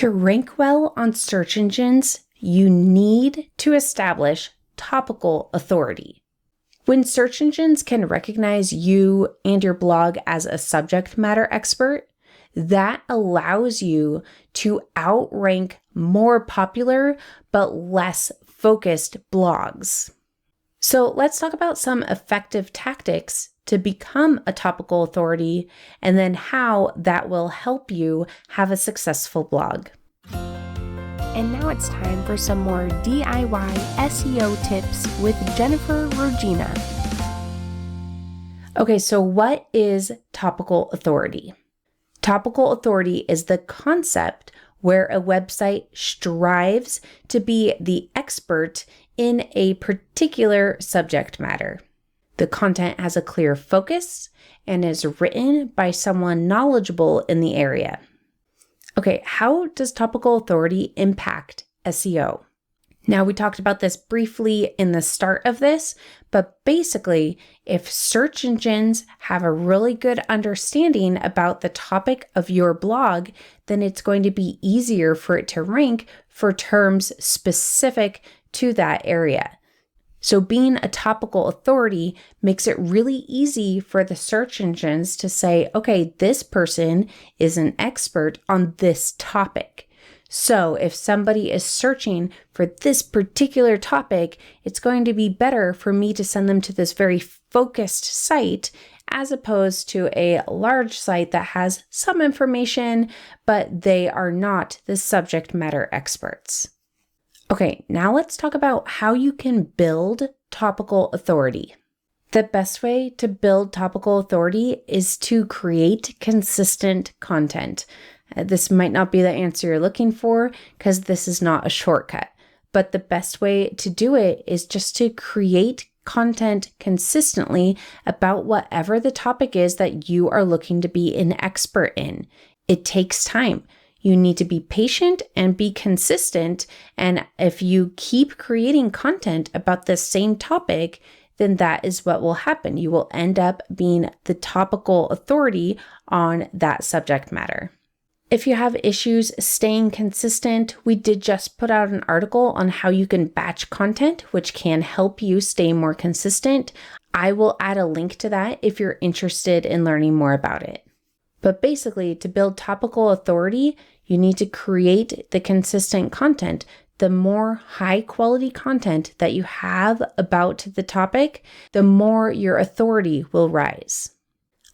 To rank well on search engines, you need to establish topical authority. When search engines can recognize you and your blog as a subject matter expert, that allows you to outrank more popular but less focused blogs. So let's talk about some effective tactics to become a topical authority and then how that will help you have a successful blog. And now it's time for some more DIY SEO tips with Jennifer Regina. Okay, so what is topical authority? Topical authority is the concept where a website strives to be the expert in a particular subject matter. The content has a clear focus and is written by someone knowledgeable in the area. Okay, how does topical authority impact SEO? Now, we talked about this briefly in the start of this, but basically, if search engines have a really good understanding about the topic of your blog, then it's going to be easier for it to rank for terms specific to that area. So being a topical authority makes it really easy for the search engines to say, okay, this person is an expert on this topic. So if somebody is searching for this particular topic, it's going to be better for me to send them to this very focused site as opposed to a large site that has some information, but they are not the subject matter experts. Okay, now let's talk about how you can build topical authority. The best way to build topical authority is to create consistent content. This might not be the answer you're looking for because this is not a shortcut, but the best way to do it is just to create content consistently about whatever the topic is that you are looking to be an expert in. It takes time. You need to be patient and be consistent. And if you keep creating content about the same topic, then that is what will happen. You will end up being the topical authority on that subject matter. If you have issues staying consistent, we did just put out an article on how you can batch content, which can help you stay more consistent. I will add a link to that if you're interested in learning more about it. But basically, to build topical authority, you need to create the consistent content. The more high quality content that you have about the topic, the more your authority will rise.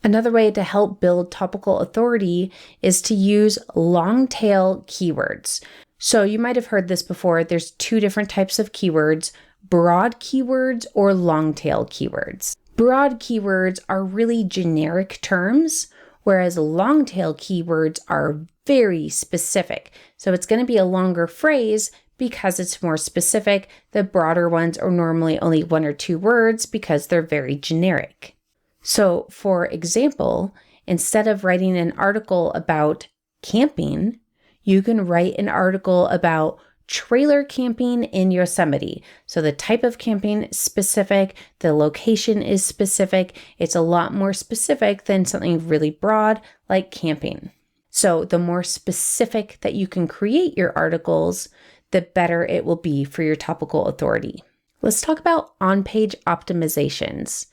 Another way to help build topical authority is to use long tail keywords. So you might have heard this before. There's two different types of keywords, broad keywords or long tail keywords. Broad keywords are really generic terms, whereas long tail keywords are very specific. So it's going to be a longer phrase because it's more specific. The broader ones are normally only one or two words because they're very generic. So for example, instead of writing an article about camping, you can write an article about trailer camping in Yosemite. So the type of camping is specific, the location is specific. It's a lot more specific than something really broad like camping. So the more specific that you can create your articles, the better it will be for your topical authority. Let's talk about on-page optimizations.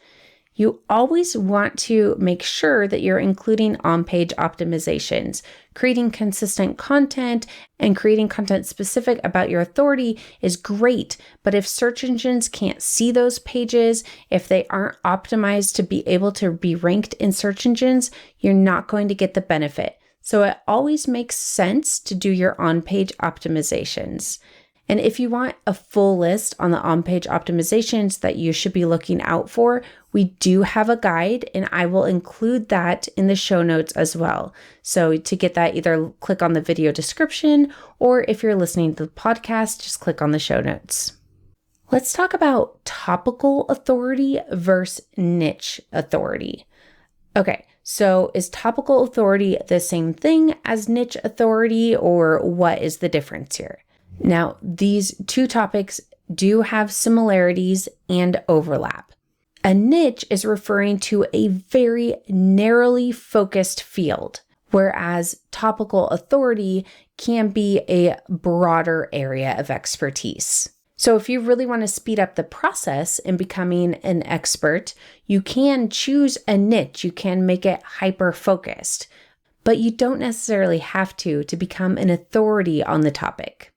You always want to make sure that you're including on-page optimizations. Creating consistent content and creating content specific about your authority is great, but if search engines can't see those pages, if they aren't optimized to be able to be ranked in search engines, you're not going to get the benefit. So it always makes sense to do your on-page optimizations. And if you want a full list on the on-page optimizations that you should be looking out for, we do have a guide and I will include that in the show notes as well. So to get that, either click on the video description or if you're listening to the podcast, just click on the show notes. Let's talk about topical authority versus niche authority. Okay, so is topical authority the same thing as niche authority, or what is the difference here? Now, these two topics do have similarities and overlap. A niche is referring to a very narrowly focused field, whereas topical authority can be a broader area of expertise. So if you really want to speed up the process in becoming an expert, you can choose a niche, you can make it hyper-focused, but you don't necessarily have to become an authority on the topic.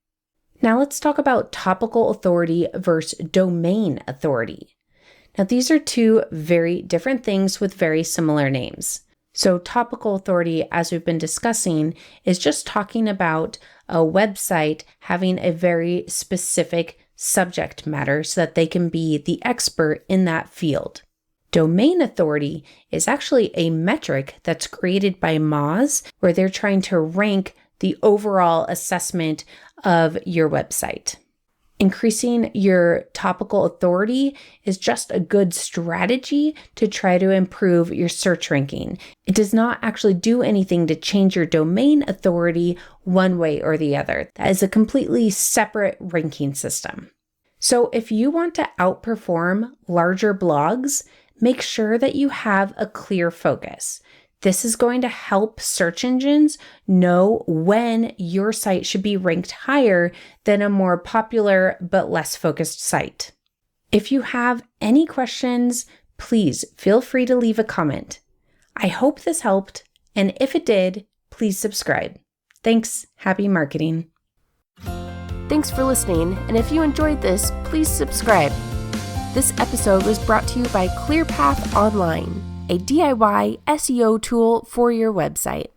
Now let's talk about topical authority versus domain authority. Now these are two very different things with very similar names. So topical authority, as we've been discussing, is just talking about a website having a very specific subject matter so that they can be the expert in that field. Domain authority is actually a metric that's created by Moz where they're trying to rank the overall assessment of your website. Increasing your topical authority is just a good strategy to try to improve your search ranking. It does not actually do anything to change your domain authority one way or the other. That is a completely separate ranking system. So if you want to outperform larger blogs, make sure that you have a clear focus. This is going to help search engines know when your site should be ranked higher than a more popular but less focused site. If you have any questions, please feel free to leave a comment. I hope this helped, and if it did, please subscribe. Thanks. Happy marketing. Thanks for listening, and if you enjoyed this, please subscribe. This episode was brought to you by ClearPath Online, a DIY SEO tool for your website.